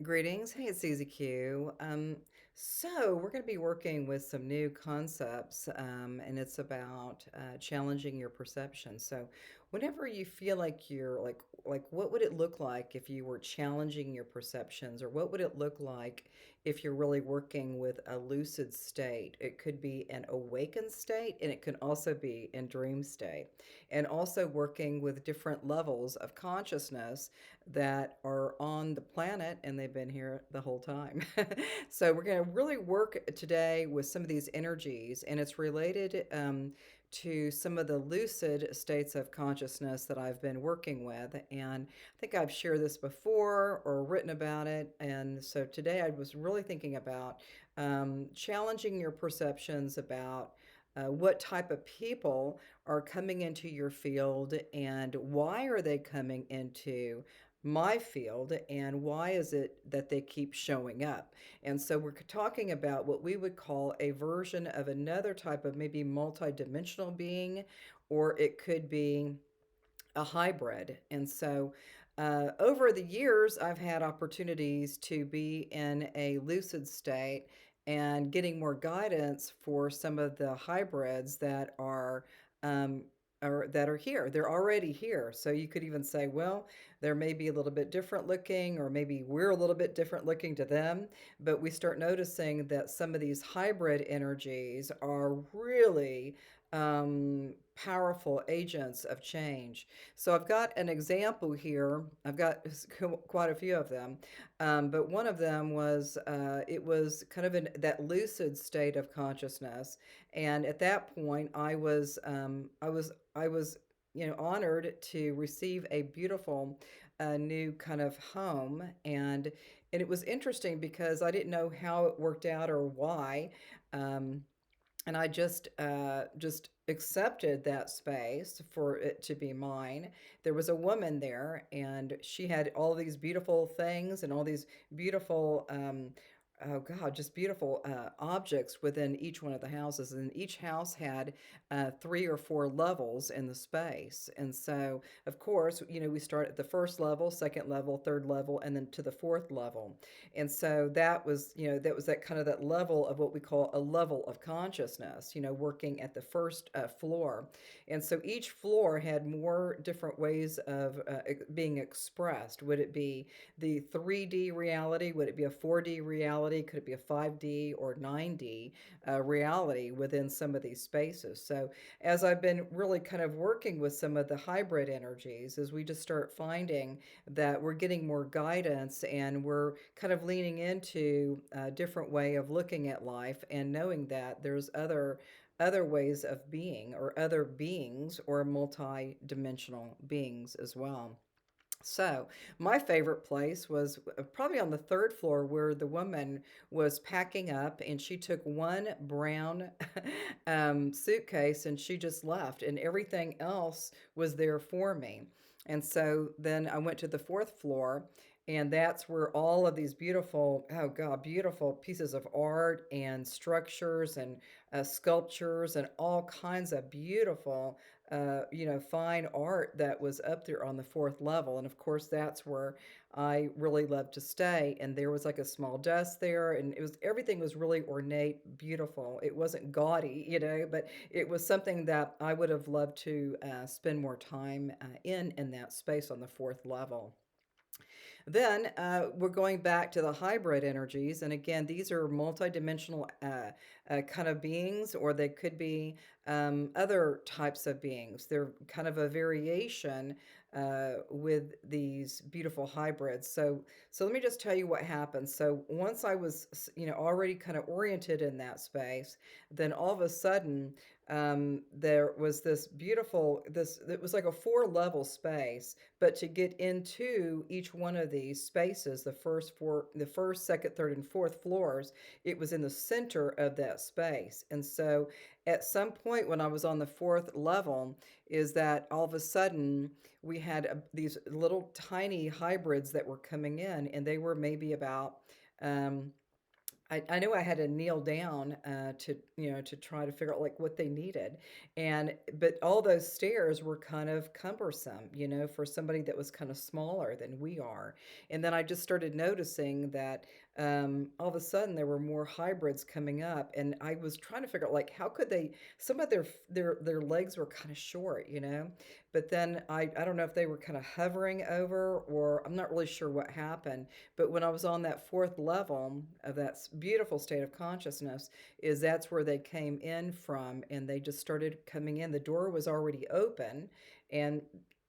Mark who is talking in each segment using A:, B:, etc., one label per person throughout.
A: Greetings. Hey, it's Susie Q. So we're going to be working with some new concepts, and it's about challenging your perception. So, whenever you feel like you're what would it look like if you were challenging your perceptions, or what would it look like if you're really working with a lucid state? It could be an awakened state, and it can also be in dream state, and also working with different levels of consciousness that are on the planet and they've been here the whole time. So, we're going to really work today with some of these energies, and it's related to some of the lucid states of consciousness that I've been working with. And I think I've shared this before or written about it. And so, today I was really thinking about challenging your perceptions about. What type of people are coming into your field and why are they coming into my field and why is it that they keep showing up? And so we're talking about what we would call a version of another type of maybe multidimensional being, or it could be a hybrid. And so over the years, I've had opportunities to be in a lucid state and getting more guidance for some of the hybrids um, that are here. They're already here. So you could even say, well, they're maybe a little bit different looking, or maybe we're a little bit different looking to them. But we start noticing that some of these hybrid energies are really powerful agents of change. So I've got an example here. I've got quite a few of them, but one of them was it was kind of in that lucid state of consciousness, and at that point, I was honored to receive a beautiful new kind of home, and it was interesting because I didn't know how it worked out or why. Um, and I just accepted that space for it to be mine. There was a woman there, and she had all these beautiful things and all these beautiful oh god, just beautiful objects within each one of the houses, and each house had three or four levels in the space. And so of course, we start at the first level, second level, third level, and then to the fourth level. And so that was that kind of that level of what we call a level of consciousness, working at the first floor. And so each floor had more different ways of being expressed. Would it be the 3D reality? Would it be a 4D reality? Could it be a 5D or 9D reality within some of these spaces? So, as I've been really kind of working with some of the hybrid energies, as we just start finding that we're getting more guidance and we're kind of leaning into a different way of looking at life and knowing that there's other ways of being or other beings or multi-dimensional beings as well. So, my favorite place was probably on the third floor where the woman was packing up and she took one brown suitcase and she just left, and everything else was there for me. And so then I went to the fourth floor, and that's where all of these beautiful, oh God, beautiful pieces of art and structures and sculptures and all kinds of beautiful fine art that was up there on the fourth level. And of course, that's where I really loved to stay. And there was like a small desk there, and everything was really ornate, beautiful. It wasn't gaudy, but it was something that I would have loved to spend more time in that space on the fourth level. Then we're going back to the hybrid energies. And again, these are multidimensional kind of beings, or they could be other types of beings. They're kind of a variation with these beautiful hybrids. So let me just tell you what happened. So once I was, already kind of oriented in that space, then all of a sudden, there was it was like a four level space, but to get into each one of these spaces, the first, second, third, and fourth floors, it was in the center of that space. And so at some point when I was on the fourth level, is that all of a sudden we had these little tiny hybrids that were coming in, and they were maybe about um, I knew I had to kneel down to to try to figure out like what they needed, and but all those stairs were kind of cumbersome, for somebody that was kind of smaller than we are. And then I just started noticing that all of a sudden there were more hybrids coming up, and I was trying to figure out like how could they? Some of their legs were kind of short, but then I don't know if they were kind of hovering over, or I'm not really sure what happened, but when I was on that fourth level of that beautiful state of consciousness, is that's where they came in from, and they just started coming in. The door was already open, and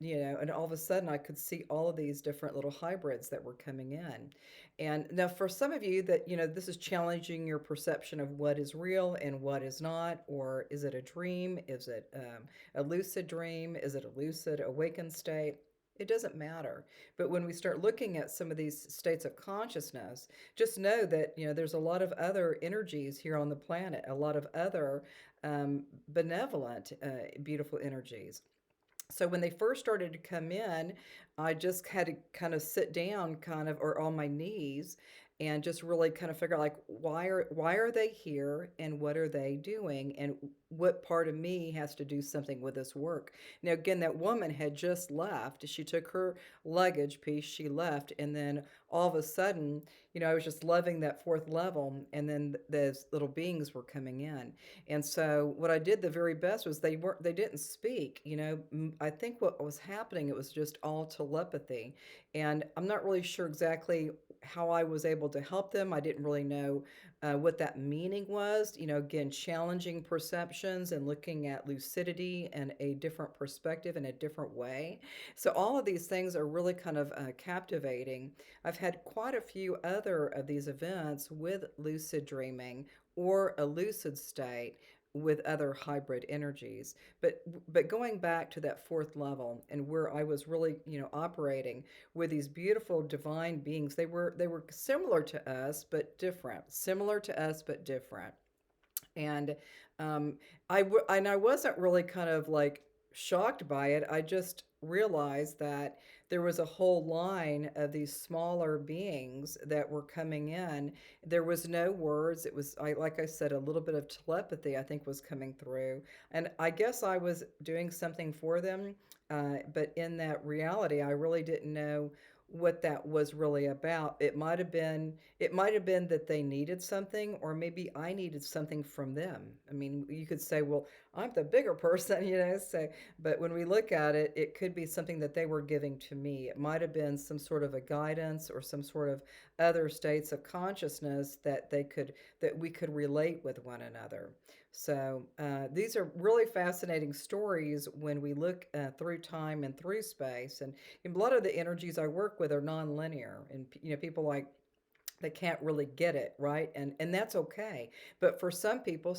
A: and all of a sudden I could see all of these different little hybrids that were coming in. And now, for some of you that this is challenging your perception of what is real and what is not, or is it a dream? Is it a lucid dream? Is it a lucid awakened state? It doesn't matter. But when we start looking at some of these states of consciousness, just know that there's a lot of other energies here on the planet, a lot of other benevolent, beautiful energies. So when they first started to come in, I just had to kind of sit down, kind of, or on my knees, and just really kind of figure out like why are they here and what are they doing and what part of me has to do something with this work. Now again, that woman had just left. She took her luggage piece, she left, and then all of a sudden, I was just loving that fourth level, and then those little beings were coming in. And so what I did the very best was they didn't speak, I think what was happening, it was just all telepathy. And I'm not really sure exactly how I was able to help them. I didn't really know what that meaning was. Again, challenging perceptions and looking at lucidity and a different perspective in a different way. So all of these things are really kind of captivating. I've had quite a few other of these events with lucid dreaming or a lucid state with other hybrid energies. But going back to that fourth level and where I was really, operating with these beautiful divine beings, they were similar to us but different. Similar to us but different. And I wasn't really kind of like shocked by it. I just realized that there was a whole line of these smaller beings that were coming in. There was no words. It was, like I said, a little bit of telepathy I think was coming through, and I guess I was doing something for them. But in that reality, I really didn't know what that was really about. It might have been that they needed something, or maybe I needed something from them. I mean, you could say, well, I'm the bigger person, so, but when we look at it, it could be something that they were giving to me. It might have been some sort of a guidance or some sort of other states of consciousness that we could relate with one another. So these are really fascinating stories when we look through time and through space. And a lot of the energies I work with are nonlinear, and people like they can't really get it, right? And that's okay. But for some people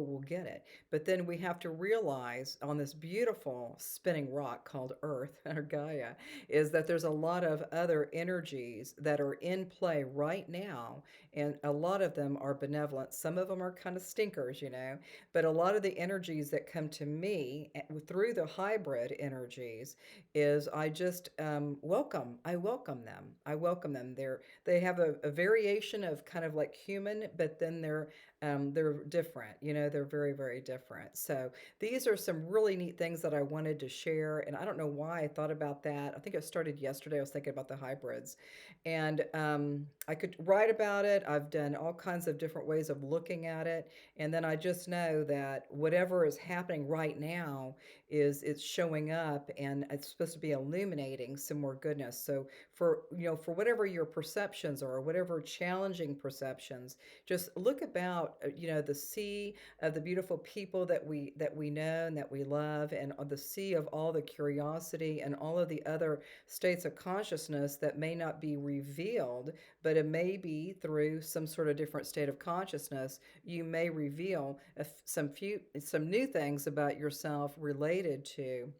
A: will get it. But then we have to realize on this beautiful spinning rock called Earth or Gaia is that there's a lot of other energies that are in play right now, and a lot of them are benevolent. Some of them are kind of stinkers, but a lot of the energies that come to me through the hybrid energies is I just I welcome them. I welcome them. They have a variation of kind of like human, but then they're different. They're very, very different. So these are some really neat things that I wanted to share, and I don't know why I thought about that. I think it started yesterday. I was thinking about the hybrids, and I could write about it. I've done all kinds of different ways of looking at it, and then I just know that whatever is happening right now is it's showing up, and it's supposed to be illuminating some more goodness. So for whatever your perceptions are, or whatever challenging perceptions, just look about the sea of the beautiful people that we know and that we love, and the sea of all the curiosity and all of the other states of consciousness that may not be revealed, but it may be through some sort of different state of consciousness. You may reveal some new things about yourself related to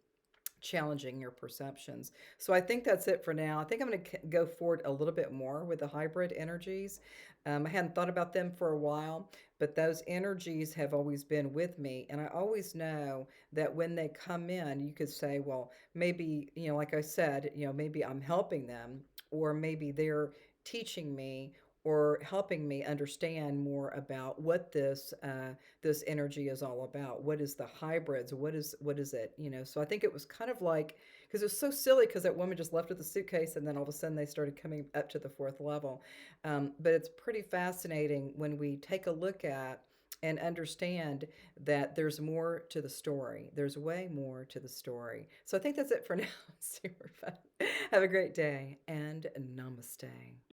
A: challenging your perceptions. So I think that's it for now. I think I'm going to go forward a little bit more with the hybrid energies. I hadn't thought about them for a while, but those energies have always been with me. And I always know that when they come in, you could say, well, maybe, like I said, maybe I'm helping them, or maybe they're teaching me, or helping me understand more about what this energy is all about. What is the hybrids? What is it? So I think it was kind of like, because it was so silly, because that woman just left with the suitcase, and then all of a sudden they started coming up to the fourth level. But it's pretty fascinating when we take a look at and understand that there's more to the story. There's way more to the story. So I think that's it for now. Super fun. Have a great day, and namaste.